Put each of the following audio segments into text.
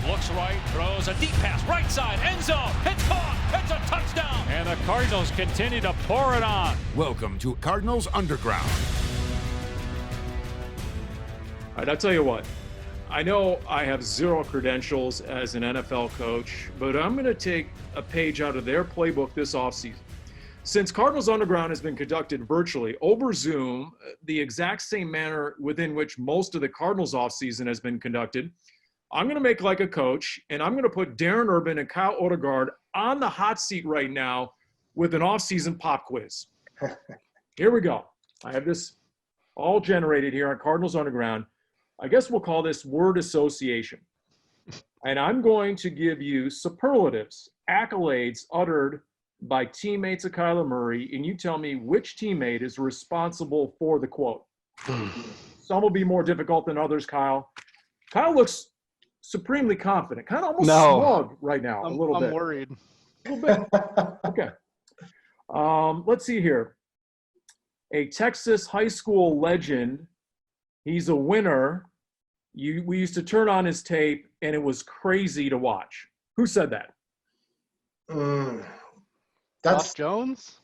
looks right, throws a deep pass, right side, end zone, it's caught, it's a touchdown. And the Cardinals continue to pour it on. Welcome to Cardinals Underground. All right, I'll tell you what. I know I have zero credentials as an NFL coach, but I'm going to take a page out of their playbook this offseason. Since Cardinals Underground has been conducted virtually over Zoom, the exact same manner within which most of the Cardinals offseason has been conducted, I'm going to make like a coach, and I'm going to put Darren Urban and Kyle Odegard on the hot seat right now with an offseason pop quiz. Here we go. I have this all generated here on Cardinals Underground. I guess we'll call this word association. And I'm going to give you superlatives, accolades uttered by teammates of Kyler Murray, and you tell me which teammate is responsible for the quote. Some will be more difficult than others, Kyle. Kyle looks supremely confident, kind of almost smug right now, a little bit. I'm worried. A little bit. Okay. Let's see here. A Texas high school legend. He's a winner. We used to turn on his tape, and it was crazy to watch. Who said that? That's Josh Jones?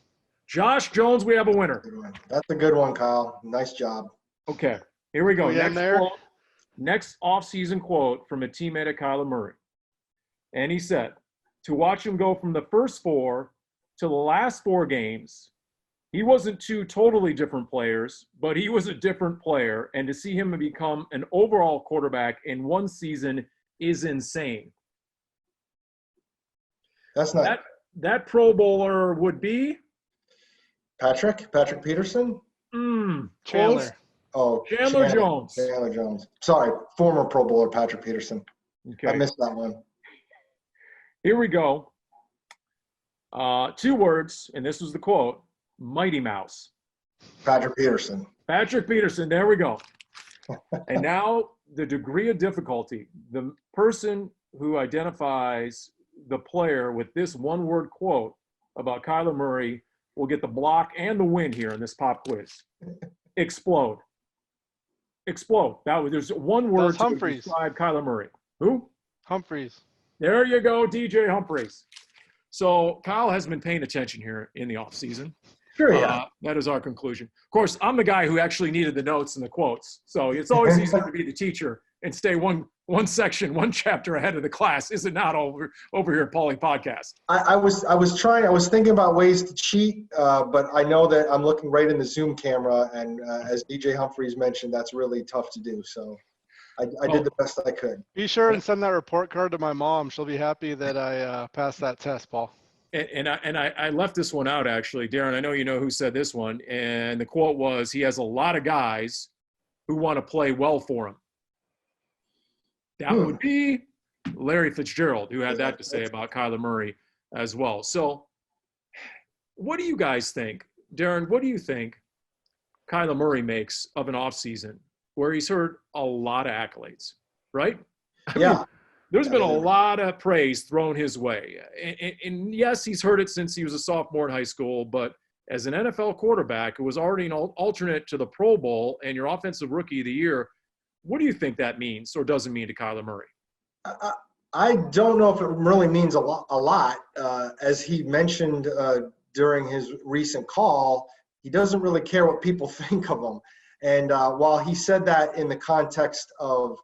Josh Jones, we have a winner. That's a good one, Kyle. Nice job. Okay, here we go. Next quote, next off-season quote from a teammate of Kyler Murray. And he said, to watch him go from the first four to the last four games, he wasn't two totally different players, but he was a different player. And to see him become an overall quarterback in one season is insane. That's not that Pro Bowler would be Patrick Peterson. Chandler. Oh, Chandler Jones. Chandler Jones. Sorry, former Pro Bowler Patrick Peterson. Okay, I missed that one. Here we go. 2 words, and this was the quote. Mighty Mouse. Patrick Peterson. Patrick Peterson, there we go. And now the degree of difficulty. The person who identifies the player with this one-word quote about Kyler Murray will get the block and the win here in this pop quiz. Explode. Explode. There's one word to describe Kyler Murray. Who? Humphreys. There you go, DJ Humphreys. So Kyle has been paying attention here in the offseason. Sure, yeah. That is our conclusion. Of course, I'm the guy who actually needed the notes and the quotes. So it's always easier to be the teacher and stay one section, one chapter ahead of the class. Is it not over here at Paulie Podcast? I was thinking about ways to cheat, but I know that I'm looking right in the Zoom camera, and as DJ Humphreys mentioned, that's really tough to do. So I did the best I could. Be sure and send that report card to my mom. She'll be happy that I passed that test, Paul. And I left this one out, actually. Darren, I know you know who said this one. And the quote was, he has a lot of guys who want to play well for him. That would be Larry Fitzgerald, who had that to say about Kyler Murray as well. So what do you guys think? Darren, what do you think Kyler Murray makes of an offseason where he's heard a lot of accolades, right? I mean, there's been a lot of praise thrown his way. And yes, he's heard it since he was a sophomore in high school, but as an NFL quarterback who was already an alternate to the Pro Bowl and your offensive rookie of the year, what do you think that means or doesn't mean to Kyler Murray? I don't know if it really means a lot. As he mentioned during his recent call, he doesn't really care what people think of him. And while he said that in the context of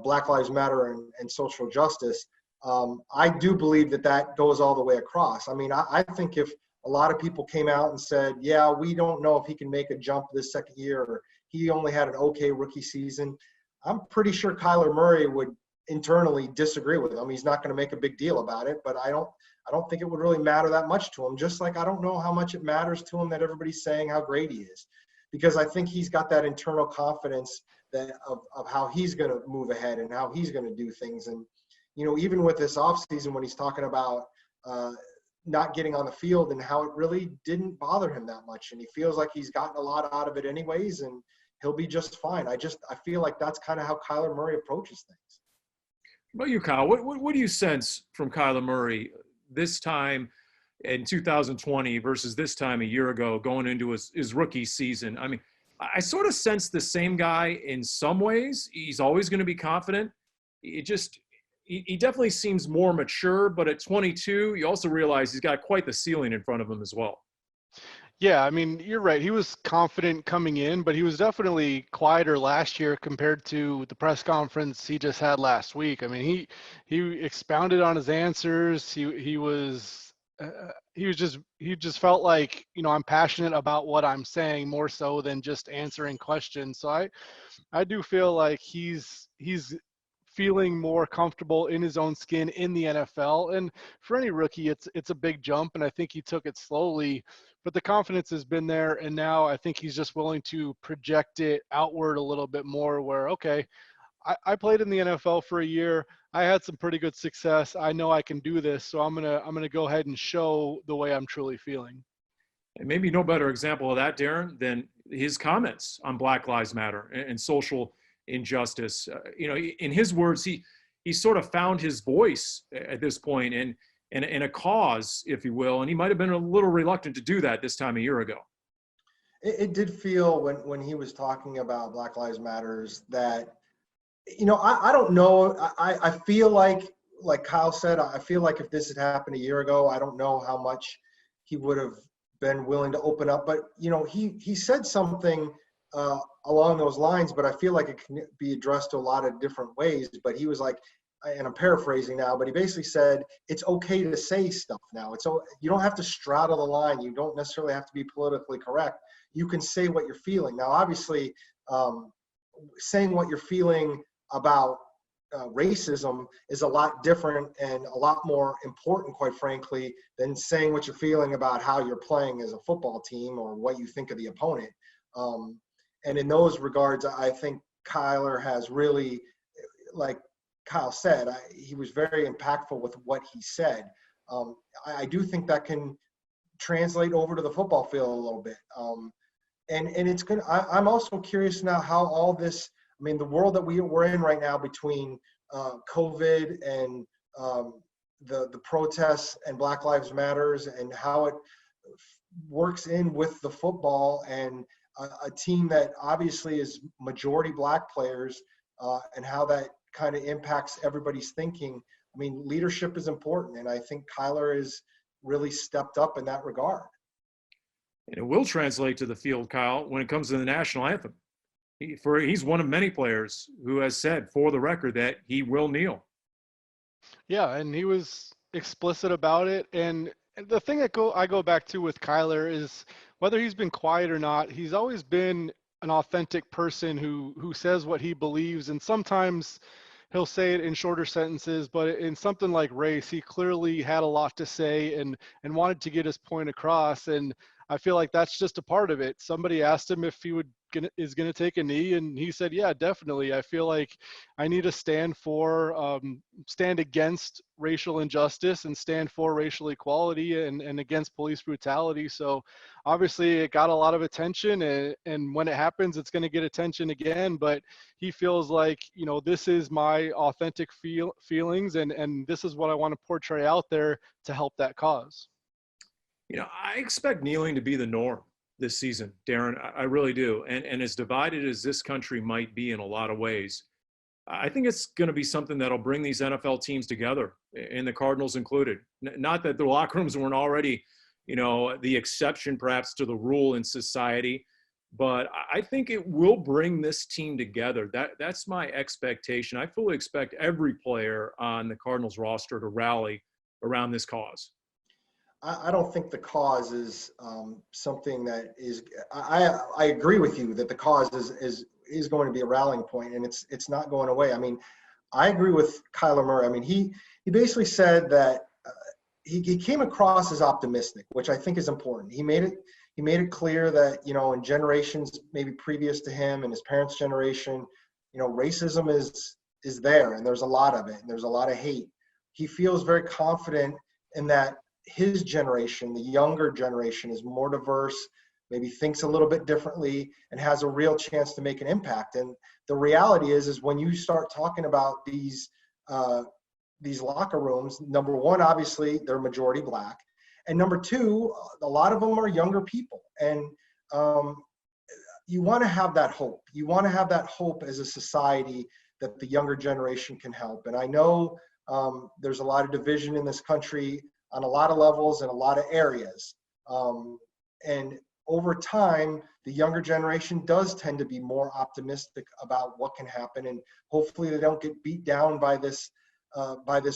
Black Lives Matter and social justice, I do believe that goes all the way across. I mean, I think if a lot of people came out and said, yeah, we don't know if he can make a jump this second year, or he only had an okay rookie season, I'm pretty sure Kyler Murray would internally disagree with him. He's not going to make a big deal about it, but I don't think it would really matter that much to him, just like I don't know how much it matters to him that everybody's saying how great he is, because I think he's got that internal confidence that of how he's going to move ahead and how he's going to do things. And, you know, even with this offseason when he's talking about not getting on the field and how it really didn't bother him that much, and he feels like he's gotten a lot out of it anyways, and he'll be just fine. I feel like that's kind of how Kyler Murray approaches things. What about you, Kyle? What do you sense from Kyler Murray this time in 2020 versus this time a year ago going into his rookie season? I mean, I sort of sense the same guy in some ways. He's always going to be confident. he definitely seems more mature, but at 22, you also realize he's got quite the ceiling in front of him as well. Yeah, I mean, you're right. He was confident coming in, but he was definitely quieter last year compared to the press conference he just had last week. I mean, he expounded on his answers. He just felt like, I'm passionate about what I'm saying more so than just answering questions. So I do feel like he's feeling more comfortable in his own skin in the NFL. And for any rookie, it's a big jump, and I think he took it slowly, but the confidence has been there. And now I think he's just willing to project it outward a little bit more where, okay, I played in the NFL for a year. I had some pretty good success. I know I can do this. So I'm going to go ahead and show the way I'm truly feeling. And maybe no better example of that, Darren, than his comments on Black Lives Matter and social injustice. In his words, he sort of found his voice at this point and a cause, if you will, and he might have been a little reluctant to do that this time a year ago. It did feel when he was talking about Black Lives Matters that, I don't know. I feel like Kyle said, I feel like if this had happened a year ago, I don't know how much he would have been willing to open up. But, he said something along those lines, but I feel like it can be addressed to a lot of different ways. But he was like, and I'm paraphrasing now, but he basically said, it's okay to say stuff now. You don't have to straddle the line. You don't necessarily have to be politically correct. You can say what you're feeling. Now, obviously, saying what you're feeling about racism is a lot different and a lot more important, quite frankly, than saying what you're feeling about how you're playing as a football team or what you think of the opponent. And in those regards, I think Kyler has really, like Kyle said, he was very impactful with what he said. I do think that can translate over to the football field a little bit. And it's good. I'm also curious now how all this, the world that we're in right now between COVID and the protests and Black Lives Matters and how it works in with the football and a team that obviously is majority Black players and how that kind of impacts everybody's thinking. Leadership is important, and I think Kyler has really stepped up in that regard. And it will translate to the field, Kyle, when it comes to the national anthem. He's one of many players who has said, for the record, that he will kneel. Yeah, and he was explicit about it. And the thing that I go back to with Kyler is whether he's been quiet or not, he's always been an authentic person who says what he believes. And sometimes he'll say it in shorter sentences, but in something like race, he clearly had a lot to say and wanted to get his point across. And I feel like that's just a part of it. Somebody asked him if he is going to take a knee, and he said, yeah, definitely. I feel like I need to stand against racial injustice and stand for racial equality and against police brutality. So obviously it got a lot of attention, and when it happens, it's going to get attention again. But he feels like, this is my authentic feelings, and this is what I want to portray out there to help that cause. I expect kneeling to be the norm this season, Darren. I really do. And as divided as this country might be in a lot of ways, I think it's going to be something that'll bring these NFL teams together, and the Cardinals included. Not that the locker rooms weren't already, the exception perhaps to the rule in society, but I think it will bring this team together. That's my expectation. I fully expect every player on the Cardinals roster to rally around this cause. I don't think the cause is something that is. I agree with you that the cause is going to be a rallying point, and it's not going away. I agree with Kyler Murray. He basically said that he came across as optimistic, which I think is important. He made it clear that in generations maybe previous to him and his parents' generation, racism is there, and there's a lot of it, and there's a lot of hate. He feels very confident in that. His generation, the younger generation, is more diverse, maybe thinks a little bit differently, and has a real chance to make an impact. And the reality is when you start talking about these locker rooms, number one, obviously they're majority Black, and number two, a lot of them are younger people. And you want to have that hope. You want to have that hope as a society that the younger generation can help. And I know There's a lot of division in this country on a lot of levels and a lot of areas. And over time, the younger generation does tend to be more optimistic about what can happen, and hopefully they don't get beat down by this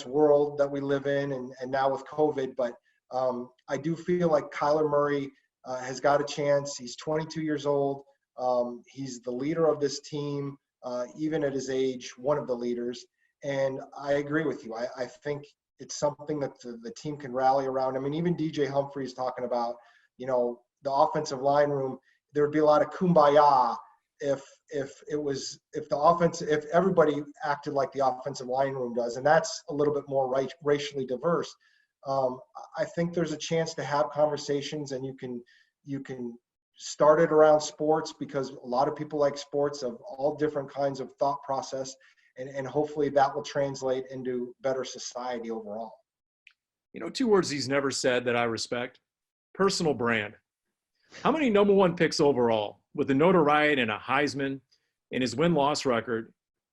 world that we live in, and now with COVID. But I do feel like Kyler Murray has got a chance. He's 22 years old. He's the leader of this team, even at his age, one of the leaders. And I agree with you. I think it's something that the team can rally around. I mean, even DJ Humphrey is talking about, the offensive line room. There would be a lot of kumbaya if everybody acted like the offensive line room does, and that's a little bit more racially diverse. I think there's a chance to have conversations, and you can start it around sports, because a lot of people like sports of all different kinds of thought process, and hopefully that will translate into better society overall. Two words he's never said that I respect: personal brand. How many number one picks overall, with the notoriety and a Heisman and his win-loss record,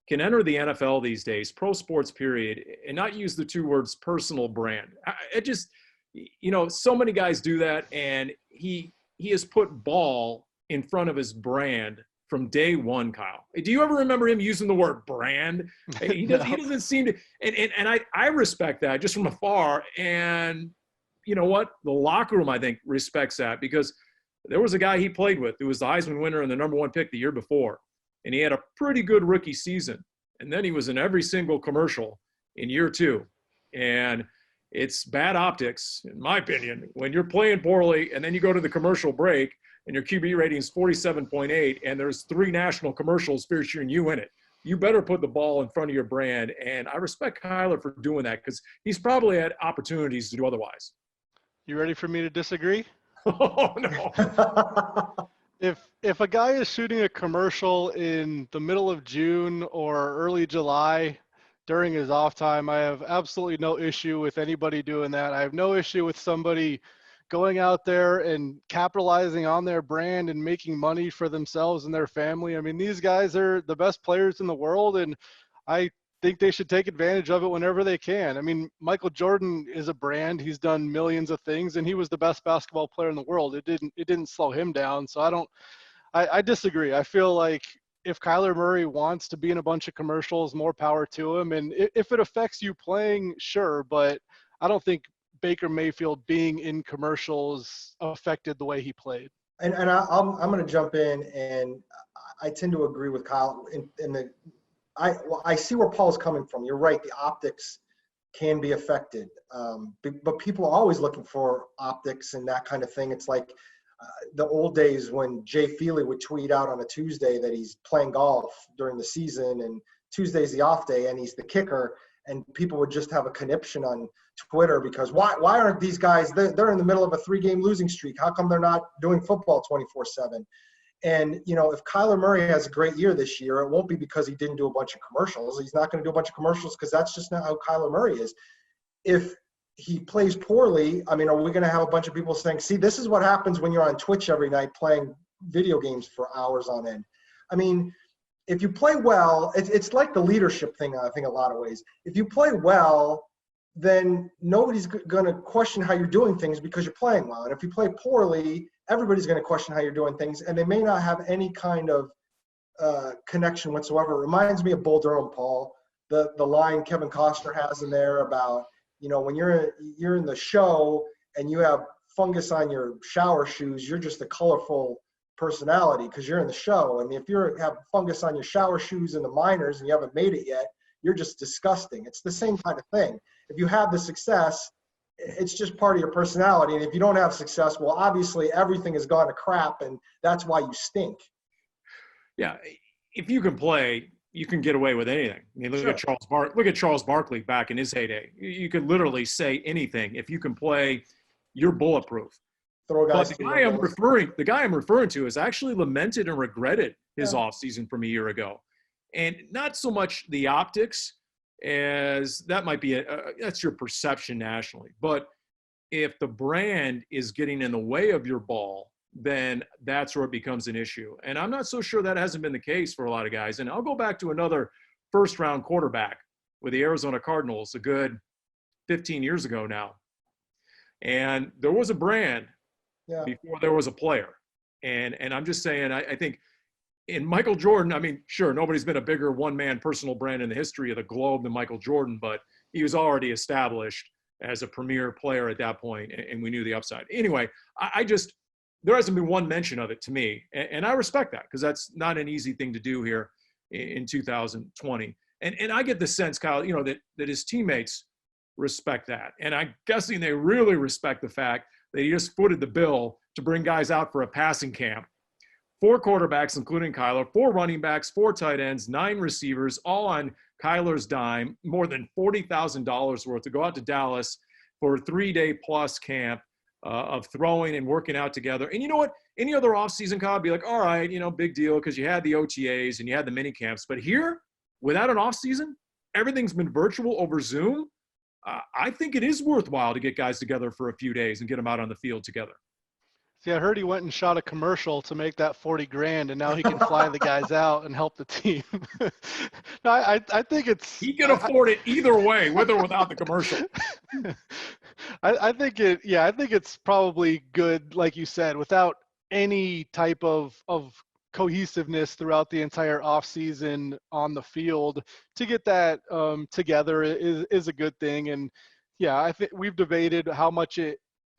can enter the NFL these days, pro sports period, and not use the two words personal brand? It just, so many guys do that, and he has put ball in front of his brand from day one, Kyle. Do you ever remember him using the word brand? He doesn't seem to, and I respect that just from afar. And you know what? The locker room, I think, respects that, because there was a guy he played with who was the Heisman winner and the number one pick the year before, and he had a pretty good rookie season. And then he was in every single commercial in year two. And it's bad optics, in my opinion, when you're playing poorly and then you go to the commercial break and your QB rating is 47.8 and there's 3 national commercials featuring you in it. You better put the ball in front of your brand. And I respect Kyler for doing that, because he's probably had opportunities to do otherwise. You ready for me to disagree? Oh, no. If a guy is shooting a commercial in the middle of June or early July during his off time, I have absolutely no issue with anybody doing that. I have no issue with somebody going out there and capitalizing on their brand and making money for themselves and their family. I mean, these guys are the best players in the world, and I think they should take advantage of it whenever they can. I mean, Michael Jordan is a brand. He's done millions of things, and he was the best basketball player in the world. It didn't slow him down. So I disagree. I feel like if Kyler Murray wants to be in a bunch of commercials, more power to him. And if it affects you playing, sure, but I don't think Baker Mayfield being in commercials affected the way he played. And I'm going to jump in, and I tend to agree with Kyle I see where Paul's coming from. You're right. The optics can be affected. But people are always looking for optics and that kind of thing. It's like the old days when Jay Feely would tweet out on a Tuesday that he's playing golf during the season, and Tuesday's the off day and he's the kicker, and people would just have a conniption on Twitter because why aren't these guys, they're in the middle of a 3-game losing streak. How come they're not doing football 24/7? And, if Kyler Murray has a great year this year, it won't be because he didn't do a bunch of commercials. He's not going to do a bunch of commercials because that's just not how Kyler Murray is. If he plays poorly, I mean, are we going to have a bunch of people saying, see, this is what happens when you're on Twitch every night playing video games for hours on end? I mean, if you play well, it's like the leadership thing, I think, a lot of ways. If you play well, then nobody's going to question how you're doing things because you're playing well. And if you play poorly, everybody's going to question how you're doing things, and they may not have any kind of connection whatsoever. It reminds me of Bull Durham, Paul, the line Kevin Costner has in there about, when you're in the show and you have fungus on your shower shoes, you're just a colorful personality because you're in the show. And if you have fungus on your shower shoes in the minors and you haven't made it yet, you're just disgusting. It's the same kind of thing. If you have the success, it's just part of your personality. And if you don't have success, well, obviously everything has gone to crap, and that's why you stink. Yeah. If you can play, you can get away with anything. I mean, look at Charles Barkley back in his heyday. You could literally say anything. If you can play, you're bulletproof. But the guy I'm referring to has actually lamented and regretted his offseason from a year ago. And not so much the optics, as that might be that's your perception nationally. But if the brand is getting in the way of your ball, then that's where it becomes an issue. And I'm not so sure that hasn't been the case for a lot of guys. And I'll go back to another first-round quarterback with the Arizona Cardinals a good 15 years ago now. And there was a brand before there was a player. And I'm just saying, I think in Michael Jordan, I mean, sure, nobody's been a bigger one-man personal brand in the history of the globe than Michael Jordan, but he was already established as a premier player at that point, and we knew the upside. Anyway, there hasn't been one mention of it to me, and I respect that because that's not an easy thing to do here in 2020. And I get the sense, Kyle, that his teammates respect that. And I'm guessing they really respect the fact that he just footed the bill to bring guys out for a passing camp. 4 quarterbacks, including Kyler, 4 running backs, 4 tight ends, 9 receivers, all on Kyler's dime, more than $40,000 worth to go out to Dallas for a 3-day plus camp of throwing and working out together. And you know what? Any other offseason, Kyle, would be like, all right, big deal because you had the OTAs and you had the mini camps. But here, without an offseason, everything's been virtual over Zoom. I think it is worthwhile to get guys together for a few days and get them out on the field together. See, I heard he went and shot a commercial to make that $40,000, and now he can fly the guys out and help the team. No, I think it's he can afford it either way, with or without the commercial. I think it's probably good, like you said, without any type of cohesiveness throughout the entire offseason on the field. To get that together is a good thing. And yeah, I think we've debated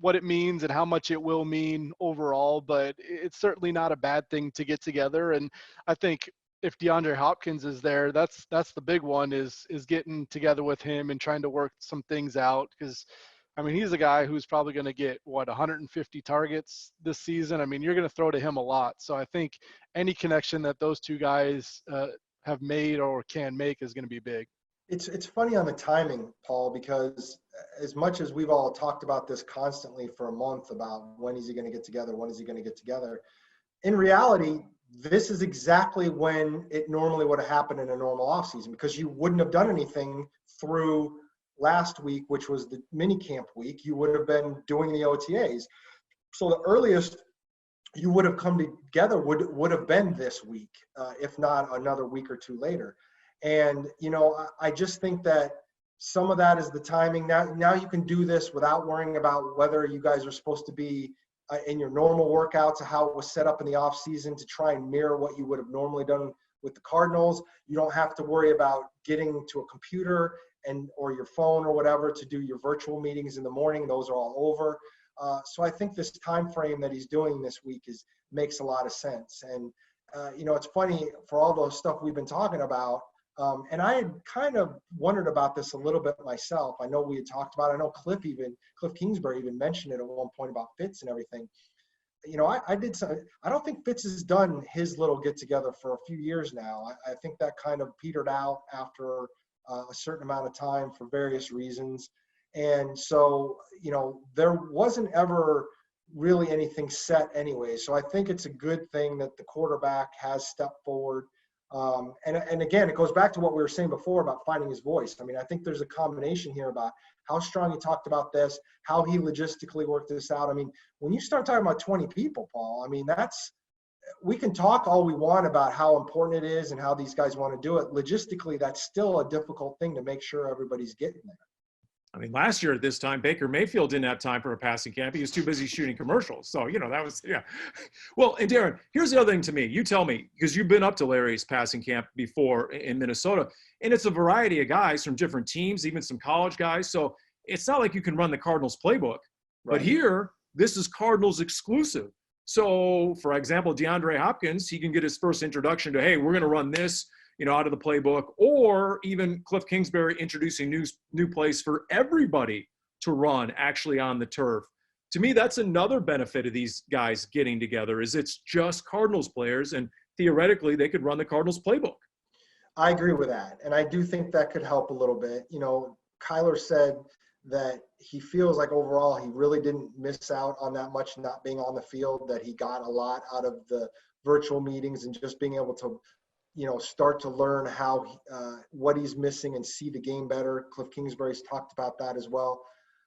what it means and how much it will mean overall, but it's certainly not a bad thing to get together. And I think if DeAndre Hopkins is there, that's the big one is getting together with him and trying to work some things out. Because I mean, he's a guy who's probably going to get 150 targets this season. I mean, you're going to throw to him a lot. So I think any connection that those two guys have made or can make is going to be big. It's funny on the timing, Paul, because as much as we've all talked about this constantly for a month about when is he going to get together, in reality, this is exactly when it normally would have happened in a normal offseason, because you wouldn't have done anything through last week, which was the mini camp week. You would have been doing the OTAs. So the earliest you would have come together would have been this week, if not another week or two later. And, I just think that some of that is the timing. Now you can do this without worrying about whether you guys are supposed to be in your normal workouts, how it was set up in the off season to try and mirror what you would have normally done with the Cardinals. You don't have to worry about getting to a computer or your phone or whatever to do your virtual meetings in the morning. Those are all over. So I think this time frame that he's doing this week makes a lot of sense. And, it's funny for all those stuff we've been talking about. And I had kind of wondered about this a little bit myself. I know we had talked about it. I know Cliff Kingsbury even mentioned it at one point about Fitz and everything. I did some. I don't think Fitz has done his little get together for a few years now. I think that kind of petered out after a certain amount of time for various reasons. And so, there wasn't ever really anything set anyway. So I think it's a good thing that the quarterback has stepped forward. And again, it goes back to what we were saying before about finding his voice. I mean, I think there's a combination here about how strong he talked about this, how he logistically worked this out. I mean, when you start talking about 20 people, Paul, I mean, we can talk all we want about how important it is and how these guys want to do it. Logistically, that's still a difficult thing to make sure everybody's getting there. I mean, last year at this time, Baker Mayfield didn't have time for a passing camp. He was too busy shooting commercials. So, that was, yeah. Well, and Darren, here's the other thing to me. You tell me, because you've been up to Larry's passing camp before in Minnesota, and it's a variety of guys from different teams, even some college guys. So it's not like you can run the Cardinals playbook. Right. But here, this is Cardinals exclusive. So, for example, DeAndre Hopkins, he can get his first introduction to, hey, we're going to run this, out of the playbook, or even Cliff Kingsbury introducing new plays for everybody to run actually on the turf. To me, that's another benefit of these guys getting together is it's just Cardinals players, and theoretically they could run the Cardinals playbook. I agree with that. And I do think that could help a little bit. Kyler said that he feels like overall he really didn't miss out on that much not being on the field, that he got a lot out of the virtual meetings and just being able to start to learn how what he's missing and see the game better. Cliff Kingsbury's talked about that as well.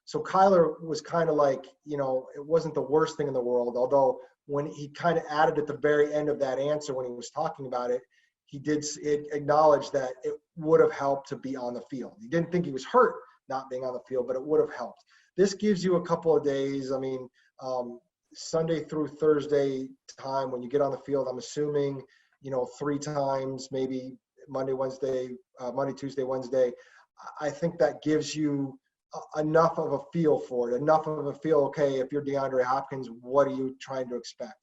So Kyler was kind of like, it wasn't the worst thing in the world, although when he kind of added at the very end of that answer when he was talking about it, he did acknowledge that it would have helped to be on the field. He didn't think he was hurt not being on the field, but it would have helped. This gives you a couple of days. I mean, Sunday through Thursday time when you get on the field, I'm assuming, 3 times, maybe Monday, Tuesday, Wednesday. I think that gives you enough of a feel for it, okay, if you're DeAndre Hopkins, what are you trying to expect?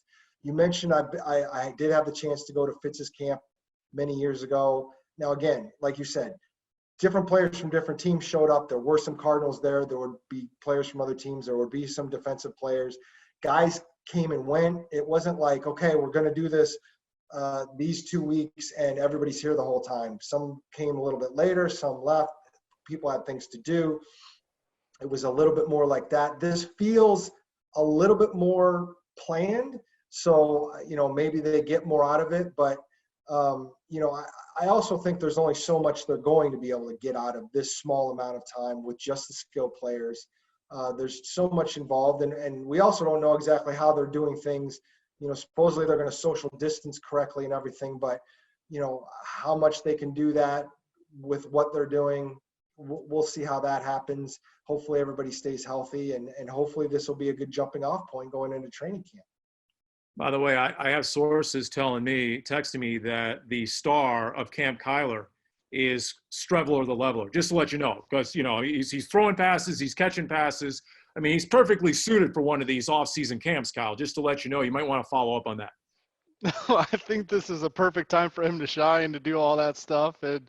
You mentioned I did have the chance to go to Fitz's camp many years ago. Now, again, like you said, different players from different teams showed up. There were some Cardinals there. There would be players from other teams. There would be some defensive players. Guys came and went. It wasn't like, okay, we're going to do this these 2 weeks and everybody's here the whole time. Some came a little bit later, some left. People had things to do. It was a little bit more like that. This feels a little bit more planned. So, maybe they get more out of it. But, I also think there's only so much they're going to be able to get out of this small amount of time with just the skilled players. There's so much involved. And we also don't know exactly how they're doing things. Supposedly they're going to social distance correctly and everything. But, how much they can do that with what they're doing, we'll see how that happens. Hopefully everybody stays healthy, and hopefully this will be a good jumping off point going into training camp. By the way, I have sources texting me that the star of Camp Kyler is Streveler the Leveler, just to let you know, because, he's throwing passes, he's catching passes. I mean, he's perfectly suited for one of these off-season camps, Kyle, just to let you know. You might want to follow up on that. I think this is a perfect time for him to shine, to do all that stuff. And,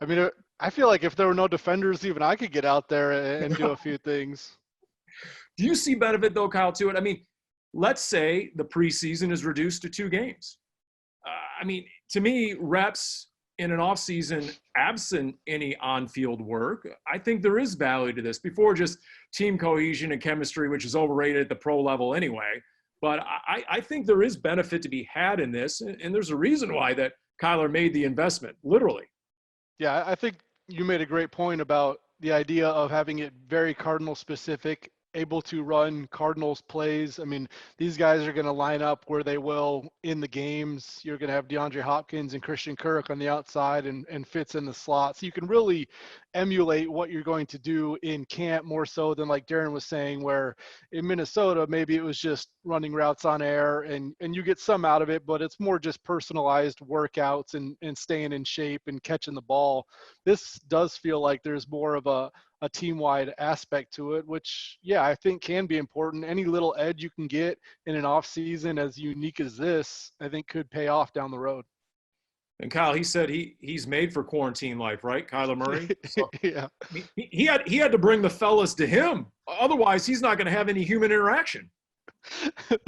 I mean, I feel like if there were no defenders, even I could get out there and do a few things. Do you see benefit, though, Kyle, to it? I mean, let's say the preseason is reduced to 2 games. To me, reps in an offseason absent any on-field work, I think there is value to this. Before just team cohesion and chemistry, which is overrated at the pro level anyway. But I think there is benefit to be had in this, and there's a reason why that Kyler made the investment, literally. Yeah, I think you made a great point about the idea of having it very Cardinal specific, able to run Cardinals plays. I mean, these guys are going to line up where they will in the games. You're going to have DeAndre Hopkins and Christian Kirk on the outside and Fitz in the slot. So you can really emulate what you're going to do in camp more so than, like Darren was saying, where in Minnesota, maybe it was just running routes on air and you get some out of it, but it's more just personalized workouts and staying in shape and catching the ball. This does feel like there's more of a team-wide aspect to it, which, yeah, I think can be important. Any little edge you can get in an off-season as unique as this, I think could pay off down the road. And Kyle, he said he's made for quarantine life, right? Kyler Murray. So, yeah. He had to bring the fellas to him. Otherwise, he's not going to have any human interaction. That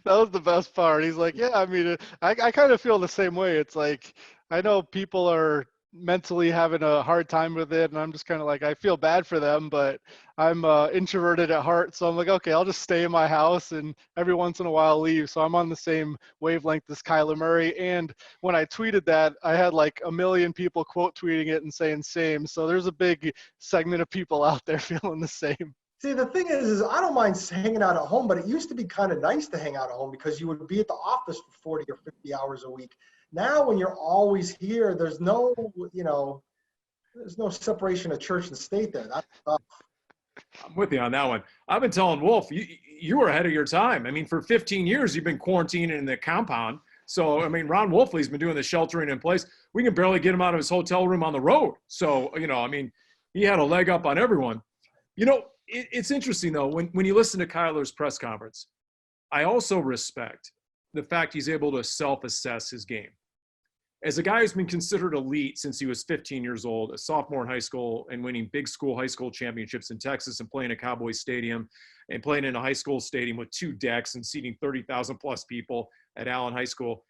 was the best part. He's like, yeah, I mean, I kind of feel the same way. It's like, I know people are mentally having a hard time with it, and I'm just kind of like, I feel bad for them, but I'm introverted at heart, so I'm like, okay, I'll just stay in my house and every once in a while leave. So I'm on the same wavelength as Kyler Murray. And when I tweeted that, I had like 1 million people quote tweeting it and saying same. So there's a big segment of people out there feeling the same. See, the thing is I don't mind hanging out at home, but it used to be kind of nice to hang out at home because you would be at the office for 40 or 50 hours a week. Now, when you're always here, there's no separation of church and state there. That's tough. I'm with you on that one. I've been telling Wolf, you were ahead of your time. I mean, for 15 years, you've been quarantined in the compound. So, I mean, Ron Wolfley's been doing the sheltering in place. We can barely get him out of his hotel room on the road. So, he had a leg up on everyone. It's interesting, though, when you listen to Kyler's press conference, I also respect the fact he's able to self-assess his game. As a guy who's been considered elite since he was 15 years old, a sophomore in high school, and winning big school high school championships in Texas and playing at Cowboys Stadium and playing in a high school stadium with 2 decks and seating 30,000 plus people at Allen High School,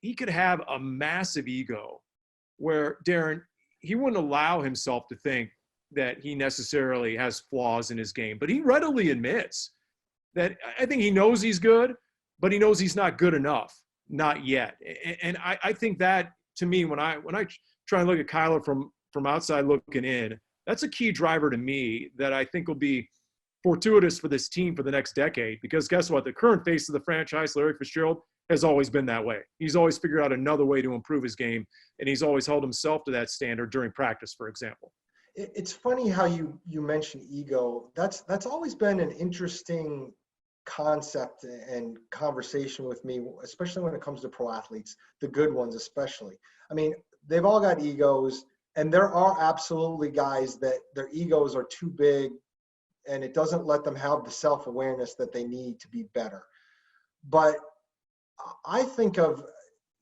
he could have a massive ego where, Darren, he wouldn't allow himself to think that he necessarily has flaws in his game, but he readily admits that I think he knows he's good, but he knows he's not good enough. Not yet. And I think that, to me, when I try and look at Kyler from outside looking in, that's a key driver to me that I think will be fortuitous for this team for the next decade. Because guess what? The current face of the franchise, Larry Fitzgerald, has always been that way. He's always figured out another way to improve his game, and he's always held himself to that standard during practice, for example. It's funny how you mentioned ego. That's always been an interesting concept and conversation with me, especially when it comes to pro athletes, the good ones especially. I mean, they've all got egos, and there are absolutely guys that their egos are too big, and it doesn't let them have the self-awareness that they need to be better. But I think of,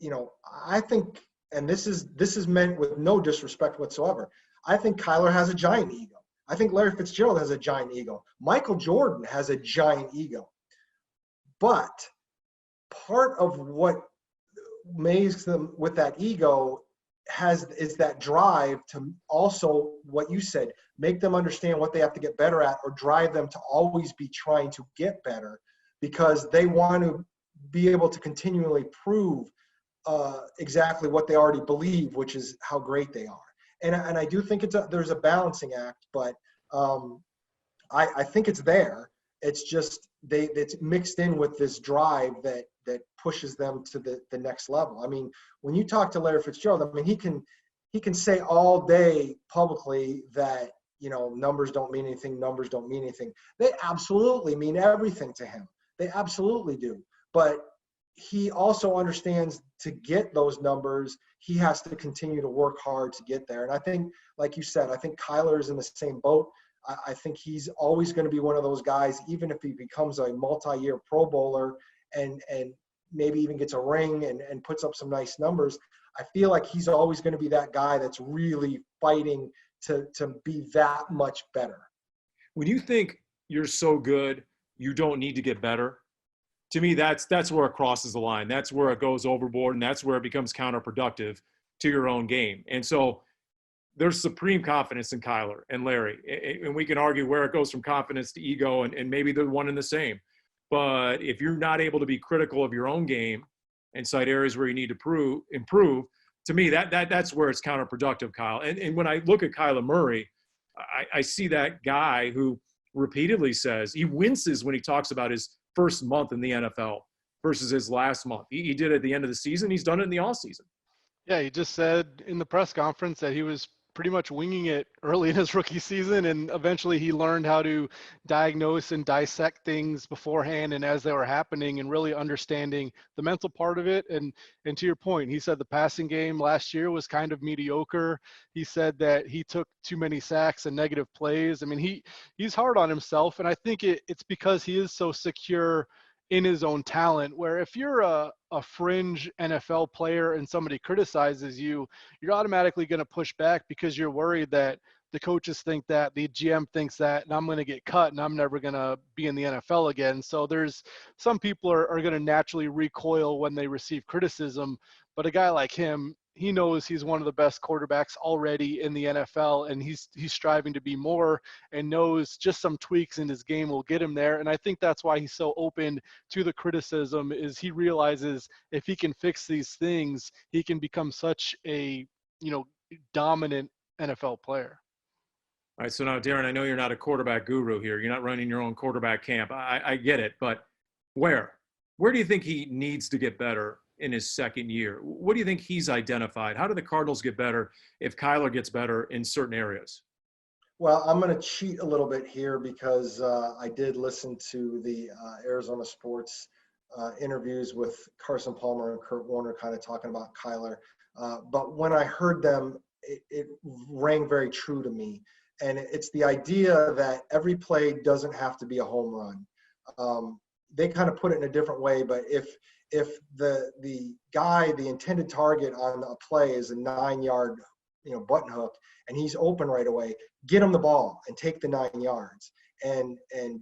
and this is meant with no disrespect whatsoever, I think Kyler has a giant ego. I think Larry Fitzgerald has a giant ego. Michael Jordan has a giant ego. But part of what makes them with that ego is that drive to also, what you said, make them understand what they have to get better at, or drive them to always be trying to get better, because they want to be able to continually prove exactly what they already believe, which is how great they are. And I do think there's a balancing act, but I think it's there. It's just it's mixed in with this drive that pushes them to the next level. I mean, when you talk to Larry Fitzgerald, I mean, he can say all day publicly that, numbers don't mean anything, numbers don't mean anything. They absolutely mean everything to him. They absolutely do. But he also understands, to get those numbers, he has to continue to work hard to get there. And I think, like you said, I think Kyler is in the same boat. I think he's always going to be one of those guys, even if he becomes a multi-year Pro Bowler and maybe even gets a ring and puts up some nice numbers. I feel like he's always going to be that guy that's really fighting to be that much better. When you think you're so good, you don't need to get better, to me, that's where it crosses the line. That's where it goes overboard, and that's where it becomes counterproductive to your own game. And so there's supreme confidence in Kyler and Larry. And we can argue where it goes from confidence to ego, and maybe they're one and the same. But if you're not able to be critical of your own game and cite areas where you need to improve, to me, that's where it's counterproductive, Kyle. And when I look at Kyler Murray, I see that guy who repeatedly says, he winces when he talks about his first month in the NFL versus his last month. He did it at the end of the season. He's done it in the offseason. Yeah, he just said in the press conference that he was pretty much winging it early in his rookie season, and eventually he learned how to diagnose and dissect things beforehand and as they were happening, and really understanding the mental part of it. And to your point, he said the passing game last year was kind of mediocre. He said that he took too many sacks and negative plays. I mean, he's hard on himself, and I think it's because he is so secure in his own talent, where if you're a fringe NFL player and somebody criticizes you, you're automatically going to push back because you're worried that the coaches think that, the GM thinks that, and I'm going to get cut and I'm never going to be in the NFL again. So there's some people are going to naturally recoil when they receive criticism, but a guy like him, he knows he's one of the best quarterbacks already in the NFL, and he's striving to be more, and knows just some tweaks in his game will get him there. And I think that's why he's so open to the criticism, is he realizes if he can fix these things, he can become such a, dominant NFL player. All right, so now, Darren, I know you're not a quarterback guru here. You're not running your own quarterback camp. I get it, but where do you think he needs to get better in his second year? What do you think he's identified? How do the Cardinals get better if Kyler gets better in certain areas? Well, I'm going to cheat a little bit here because I did listen to the Arizona Sports interviews with Carson Palmer and Kurt Warner kind of talking about Kyler. But when I heard them, it rang very true to me. And it's the idea that every play doesn't have to be a home run. They kind of put it in a different way, but if the guy, the intended target on a play is a 9-yard, button hook, and he's open right away, get him the ball and take the 9 yards, and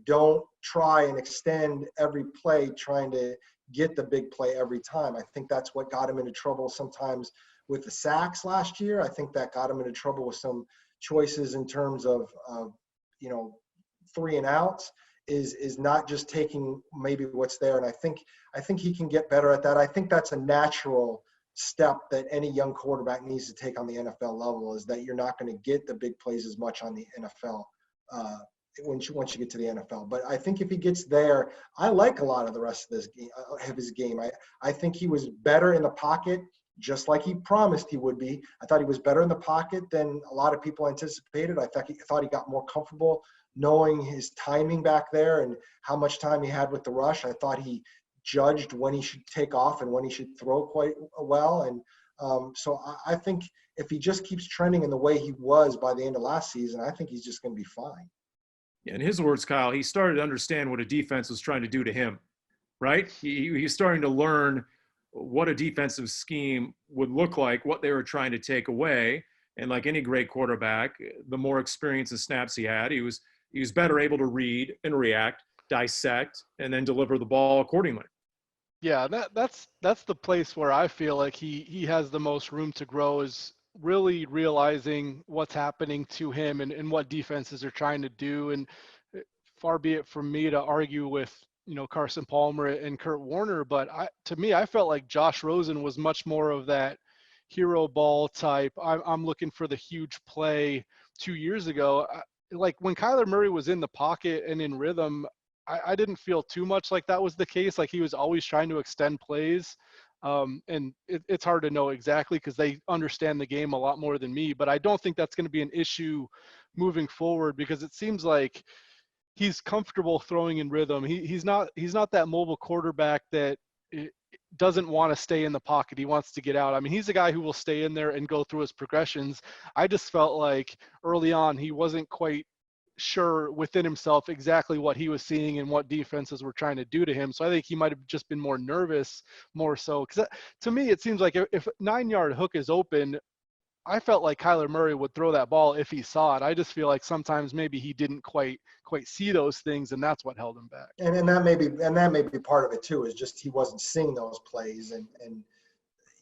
don't try and extend every play trying to get the big play every time. I think that's what got him into trouble sometimes with the sacks last year. I think that got him into trouble with some choices in terms of 3 and outs. Is not just taking maybe what's there. And I think he can get better at that. I think that's a natural step that any young quarterback needs to take on the NFL level, is that you're not going to get the big plays as much on the NFL once you get to the NFL. But I think if he gets there, I like a lot of the rest of his game. I think he was better in the pocket, just like he promised he would be. I thought he was better in the pocket than a lot of people anticipated. I thought he got more comfortable knowing his timing back there and how much time he had with the rush. I thought he judged when he should take off and when he should throw quite well. And so I think if he just keeps trending in the way he was by the end of last season, I think he's just going to be fine. In his words, Kyle, he started to understand what a defense was trying to do to him, right? He's starting to learn what a defensive scheme would look like, what they were trying to take away. And like any great quarterback, the more experience and snaps he had, he was better able to read and react, dissect, and then deliver the ball accordingly. Yeah, that's the place where I feel like he has the most room to grow, is really realizing what's happening to him and what defenses are trying to do. And far be it from me to argue with, Carson Palmer and Kurt Warner, but to me, I felt like Josh Rosen was much more of that hero ball type. I'm looking for the huge play 2 years ago. Like when Kyler Murray was in the pocket and in rhythm, I didn't feel too much like that was the case. Like he was always trying to extend plays. And it's hard to know exactly because they understand the game a lot more than me, but I don't think that's going to be an issue moving forward, because it seems like he's comfortable throwing in rhythm. He's not that mobile quarterback that doesn't want to stay in the pocket. He wants to get out. I mean, he's a guy who will stay in there and go through his progressions. I just felt like early on he wasn't quite sure within himself exactly what he was seeing and what defenses were trying to do to him. So I think he might have just been more nervous, more so. Because to me, it seems like if 9-yard hook is open, I felt like Kyler Murray would throw that ball if he saw it. I just feel like sometimes maybe he didn't quite see those things, and that's what held him back. And that may be part of it too, is just he wasn't seeing those plays. And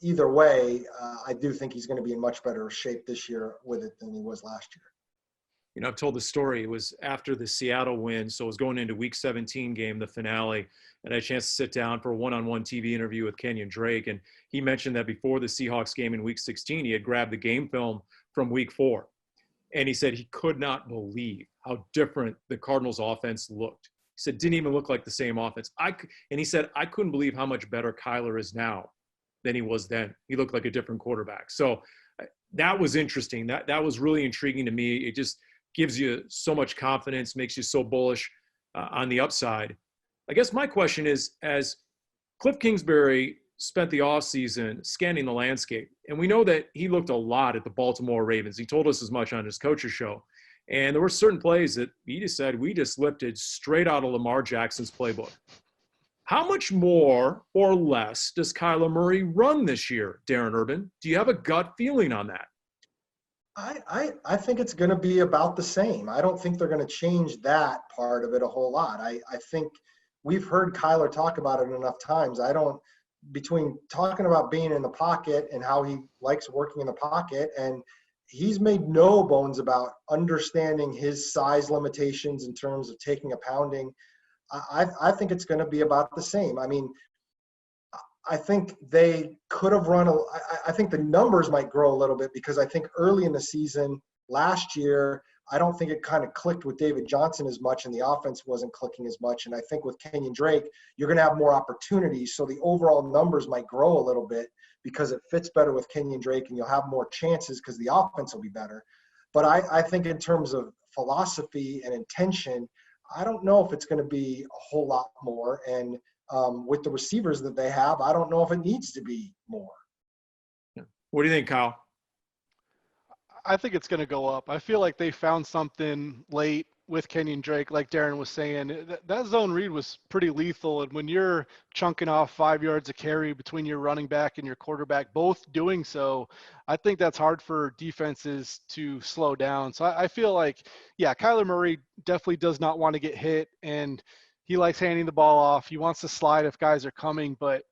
either way, I do think he's going to be in much better shape this year with it than he was last year. I've told the story. It was after the Seattle win, so it was going into Week 17 game, the finale, and I had a chance to sit down for a one-on-one TV interview with Kenyan Drake, and he mentioned that before the Seahawks game in Week 16, he had grabbed the game film from Week 4, and he said he could not believe how different the Cardinals' offense looked. He said, didn't even look like the same offense. And he said, I couldn't believe how much better Kyler is now than he was then. He looked like a different quarterback. So that was interesting. That was really intriguing to me. It just gives you so much confidence, makes you so bullish on the upside. I guess my question is, as Cliff Kingsbury spent the offseason scanning the landscape, and we know that he looked a lot at the Baltimore Ravens. He told us as much on his coach's show. And there were certain plays that he just said, we just lifted straight out of Lamar Jackson's playbook. How much more or less does Kyler Murray run this year, Darren Urban? Do you have a gut feeling on that? I think it's going to be about the same. I don't think they're going to change that part of it a whole lot. I think we've heard Kyler talk about it enough times. Between talking about being in the pocket and how he likes working in the pocket, and he's made no bones about understanding his size limitations in terms of taking a pounding. I think it's going to be about the same. I mean, I think they could have run I think the numbers might grow a little bit, because I think early in the season last year, I don't think it kind of clicked with David Johnson as much, and the offense wasn't clicking as much. And I think with Kenyan Drake, you're going to have more opportunities. So the overall numbers might grow a little bit because it fits better with Kenyan Drake, and you'll have more chances because the offense will be better. But I think in terms of philosophy and intention, I don't know if it's going to be a whole lot more. And with the receivers that they have, I don't know if it needs to be more. What do you think, Kyle? I think it's going to go up. I feel like they found something late with Kenyan Drake, like Darren was saying. That zone read was pretty lethal. And when you're chunking off 5 yards of carry between your running back and your quarterback, both doing so, I think that's hard for defenses to slow down. So I feel like, yeah, Kyler Murray definitely does not want to get hit, and he likes handing the ball off. He wants to slide if guys are coming. But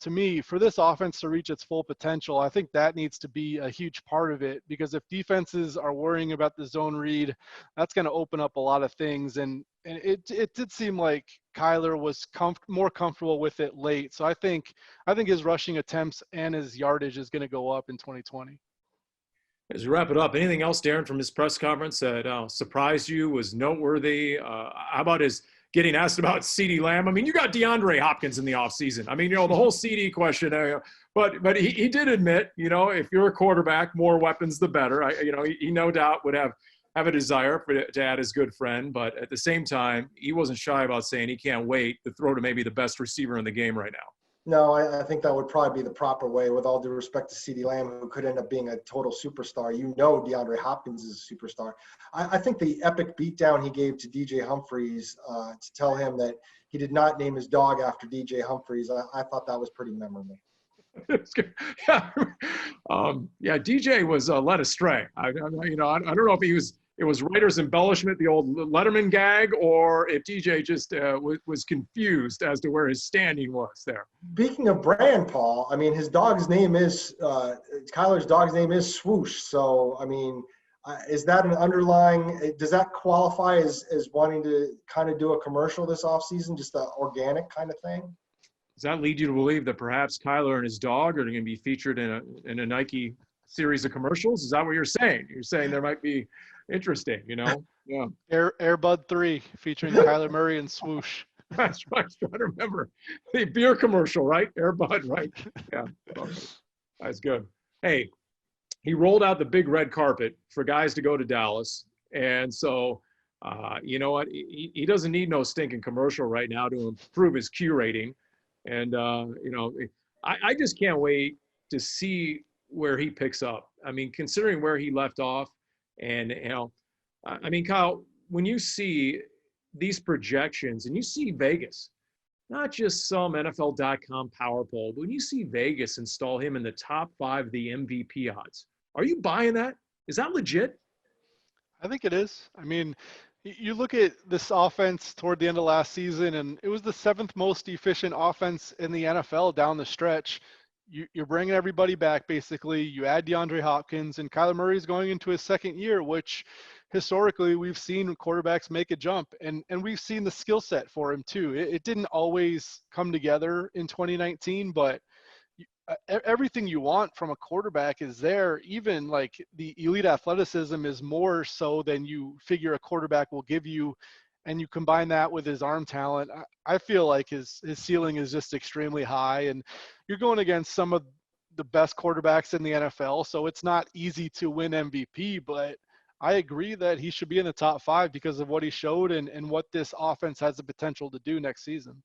to me, for this offense to reach its full potential, I think that needs to be a huge part of it, because if defenses are worrying about the zone read, that's going to open up a lot of things. And it did seem like Kyler was more comfortable with it late. So I think his rushing attempts and his yardage is going to go up in 2020. As we wrap it up, anything else, Darren, from his press conference that surprised you, was noteworthy? How about his getting asked about CeeDee Lamb? I mean, you got DeAndre Hopkins in the offseason. I mean, the whole CeeDee question. But he did admit, if you're a quarterback, more weapons the better. He no doubt would have a desire to add his good friend. But at the same time, he wasn't shy about saying he can't wait to throw to maybe the best receiver in the game right now. No, I think that would probably be the proper way, with all due respect to CeeDee Lamb, who could end up being a total superstar. DeAndre Hopkins is a superstar. I think the epic beatdown he gave to DJ Humphries to tell him that he did not name his dog after DJ Humphries, I thought that was pretty memorable. DJ was led astray. I don't know if it was writer's embellishment, the old Letterman gag, or if DJ just was confused as to where his standing was there. Speaking of brand, Paul, I mean, his dog's name is Kyler's dog's name is Swoosh. So, I mean, is that an underlying? Does that qualify as wanting to kind of do a commercial this offseason, just an organic kind of thing? Does that lead you to believe that perhaps Kyler and his dog are going to be featured in a Nike series of commercials? Is that what you're saying? You're saying there might be interesting, Yeah. Airbud 3 featuring Kyler Murray and Swoosh. That's right. I was trying to remember the beer commercial, right? Airbud, right? Yeah. That's good. Hey, he rolled out the big red carpet for guys to go to Dallas. And so, you know what? He doesn't need no stinking commercial right now to improve his Q rating. And, I just can't wait to see where he picks up. I mean, considering where he left off, and, Kyle, when you see these projections and you see Vegas, not just some NFL.com power poll, but when you see Vegas install him in the top 5 of the MVP odds, are you buying that? Is that legit? I think it is. I mean, you look at this offense toward the end of last season, and it was the 7th most efficient offense in the NFL down the stretch. You're bringing everybody back, basically. You add DeAndre Hopkins, and Kyler Murray is going into his 2nd year, which historically we've seen quarterbacks make a jump, and we've seen the skill set for him too. It didn't always come together in 2019, but everything you want from a quarterback is there. Even like the elite athleticism is more so than you figure a quarterback will give you, and you combine that with his arm talent. I feel like his ceiling is just extremely high, and you're going against some of the best quarterbacks in the NFL, so it's not easy to win MVP, but I agree that he should be in the top 5 because of what he showed and what this offense has the potential to do next season.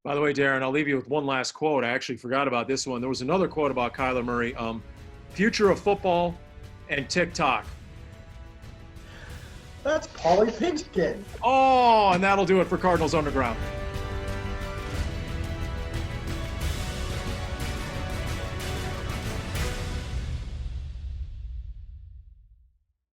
By the way, Darren, I'll leave you with one last quote. I actually forgot about this one. There was another quote about Kyler Murray. Future of football and TikTok. That's Paulie Pigskin. Oh, and that'll do it for Cardinals Underground.